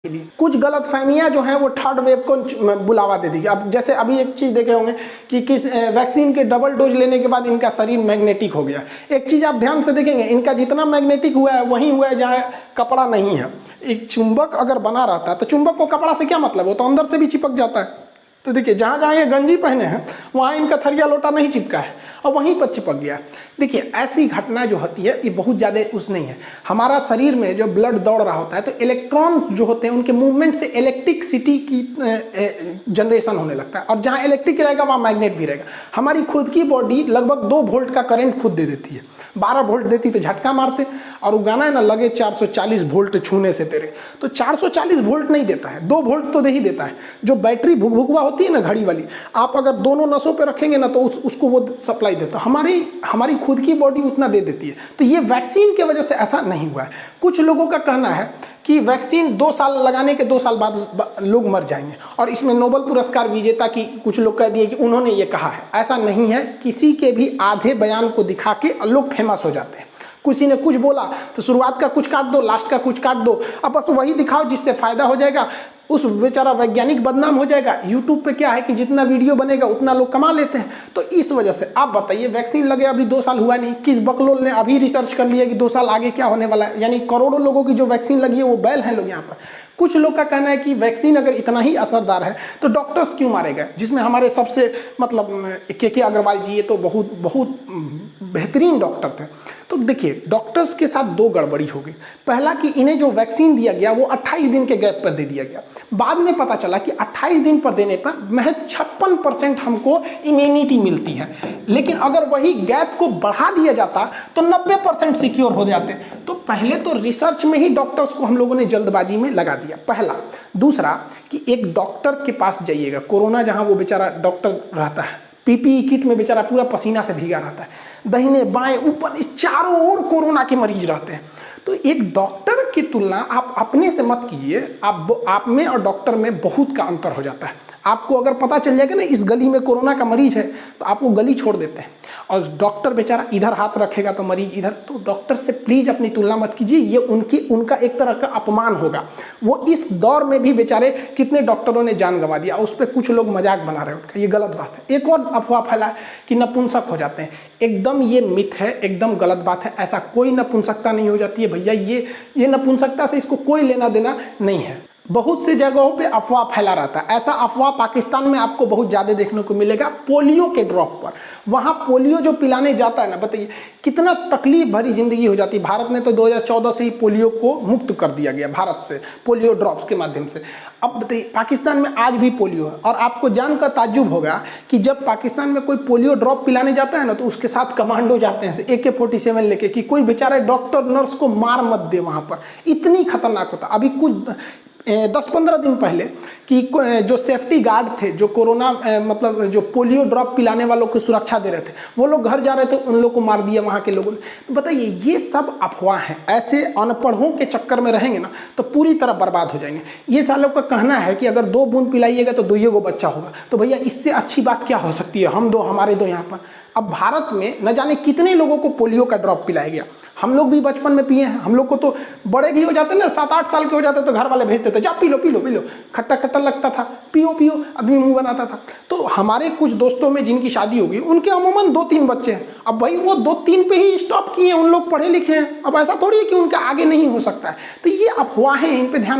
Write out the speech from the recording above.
कुछ गलत फहमियाँ जो हैं वो थर्ड वेव को बुलावा दे देगी। अब जैसे अभी एक चीज़ देखे होंगे कि किस वैक्सीन के डबल डोज लेने के बाद इनका शरीर मैग्नेटिक हो गया। एक चीज़ आप ध्यान से देखेंगे, इनका जितना मैग्नेटिक हुआ है वहीं हुआ है जहाँ कपड़ा नहीं है। एक चुंबक अगर बना रहता है तो चुंबक को कपड़ा से क्या मतलब, वो तो अंदर से भी चिपक जाता है। तो देखिए जहाँ जहाँ ये गंजी पहने हैं वहाँ इनका थरिया लोटा नहीं चिपका है और वहीं पर चिपक गया। देखिए ऐसी घटना जो होती है ये बहुत ज़्यादा उस नहीं है। हमारा शरीर में जो ब्लड दौड़ रहा होता है तो इलेक्ट्रॉन जो होते हैं उनके मूवमेंट से इलेक्ट्रिसिटी की जनरेशन होने लगता है, और जहाँ इलेक्ट्रिक रहेगा वहाँ मैग्नेट भी रहेगा। हमारी खुद की बॉडी लगभग 2 वोल्ट का करंट खुद दे देती है। 12 वोल्ट देती तो झटका मारते, और वो गाना है ना, लगे 440 वोल्ट छूने से तेरे, तो 440 वोल्ट नहीं देता है, 2 वोल्ट तो दे ही देता है। जो बैटरी भुकभुकवा होती है ना घड़ी वाली, आप अगर दोनों नसों पे रखेंगे ना तो उसको वो सप्लाई देता है। हमारी खुद की बॉडी उतना दे देती है। तो ये वैक्सीन की वजह से ऐसा नहीं हुआ है। कुछ लोगों का कहना है कि वैक्सीन 2 साल लगाने के 2 साल बाद लोग मर जाएंगे, और इसमें नोबेल पुरस्कार विजेता की कुछ लोग कह दिए कि उन्होंने ये कहा है। ऐसा नहीं है, किसी के भी आधे बयान को दिखा के लोग फेमस हो जाते हैं। किसी ने कुछ बोला तो शुरुआत का कुछ काट दो, लास्ट का कुछ काट दो, अब बस वही दिखाओ जिससे फायदा हो जाएगा। उस बेचारा वैज्ञानिक बदनाम हो जाएगा। यूट्यूब पे क्या है कि जितना वीडियो बनेगा उतना लोग कमा लेते हैं। तो इस वजह से आप बताइए, वैक्सीन लगे अभी 2 साल हुआ नहीं, किस बकलोल ने अभी रिसर्च कर लिया कि 2 साल आगे क्या होने वाला है। यानी करोड़ों लोगों की जो वैक्सीन लगी है वो बैल हैं लोग यहाँ पर। कुछ लोग का कहना है कि वैक्सीन अगर इतना ही असरदार है तो डॉक्टर्स क्यों मारे गए, जिसमें हमारे सबसे मतलब के अग्रवाल जी ये तो बहुत बहुत बेहतरीन डॉक्टर थे। तो देखिए डॉक्टर्स के साथ 2 गड़बड़ी हो गई। पहला कि इन्हें जो वैक्सीन दिया गया वो 28 दिन के गैप पर दे दिया गया। बाद में पता चला कि 28 दिन पर देने पर महज 56% हमको इम्यूनिटी मिलती है, लेकिन अगर वही गैप को बढ़ा दिया जाता तो 90% सिक्योर हो जाते। तो पहले तो रिसर्च में ही डॉक्टर्स को हम लोगों ने जल्दबाजी में लगा दिया, पहला। दूसरा कि एक डॉक्टर के पास जाइएगा, कोरोना जहां वो बेचारा डॉक्टर रहता है पीपीई किट में बेचारा पूरा पसीना से भीगा रहता है, दाहिने बाएं ऊपर चारों ओर कोरोना के मरीज रहते हैं। तो एक डॉक्टर की तुलना आप अपने से मत कीजिए, आप में और डॉक्टर में बहुत का अंतर हो जाता है। आपको अगर पता चल जाएगा ना इस गली में कोरोना का मरीज है तो आप वो गली छोड़ देते हैं, और डॉक्टर बेचारा इधर हाथ रखेगा तो मरीज इधर। तो डॉक्टर से प्लीज अपनी तुलना मत कीजिए, ये उनका एक तरह का अपमान होगा। वो इस दौर में भी बेचारे कितने डॉक्टरों ने जान गंवा दिया, उस पर कुछ लोग मजाक बना रहे हैं उनका, ये गलत बात है। एक और अफवाह फैला है कि नपुंसक हो जाते हैं, एकदम ये मिथ है, एकदम गलत बात है। ऐसा कोई नपुंसकता नहीं हो जाती है भैया, ये नपुंसकता से इसको कोई लेना देना नहीं है। बहुत सी जगहों पे अफवाह फैला रहता है। ऐसा अफवाह पाकिस्तान में आपको बहुत ज़्यादा देखने को मिलेगा पोलियो के ड्रॉप पर। वहाँ पोलियो जो पिलाने जाता है ना, बताइए कितना तकलीफ भरी जिंदगी हो जाती है। भारत ने तो 2014 से ही पोलियो को मुक्त कर दिया गया, भारत से पोलियो ड्रॉप्स के माध्यम से। अब बताइए पाकिस्तान में आज भी पोलियो है, और आपको जानकर ताज्जुब होगा कि जब पाकिस्तान में कोई पोलियो ड्रॉप पिलाने जाता है ना तो उसके साथ कमांडो जाते हैं AK-47 लेके, कि कोई बेचारे डॉक्टर नर्स को मार मत दे वहाँ पर। इतनी खतरनाक होता। अभी कुछ 10-15 दिन पहले कि जो सेफ्टी गार्ड थे, जो कोरोना मतलब जो पोलियो ड्रॉप पिलाने वालों को सुरक्षा दे रहे थे, वो लोग घर जा रहे थे, उन लोगों को मार दिया वहाँ के लोगों ने। तो बताइए ये सब अफवाह हैं। ऐसे अनपढ़ों के चक्कर में रहेंगे ना तो पूरी तरह बर्बाद हो जाएंगे। ये सालों का कहना है कि अगर 2 बूंद पिलाइएगा तो 2 गो बच्चा होगा। तो भैया इससे अच्छी बात क्या हो सकती है, हम 2 हमारे 2 यहाँ पर। अब भारत में न जाने कितने लोगों को पोलियो का ड्रॉप पिलाया गया। हम लोग भी बचपन में पिए हैं, हम लोग को तो बड़े भी हो जाते ना, 7-8 साल के हो जाते तो घर वाले भेजते थे, जा P low P low P low, खट्टा खट्टा लगता था, पियो पियो, आदमी मुंह बनाता था। तो हमारे कुछ दोस्तों में जिनकी शादी होगी उनके अमूमन 2-3 बच्चे हैं। अब भाई वो 2-3 पे ही स्टॉप किए, उन लोग पढ़े लिखे हैं। अब ऐसा थोड़ी है कि उनका आगे नहीं हो सकता है। तो ये अफवाहें, इन पर ध्यान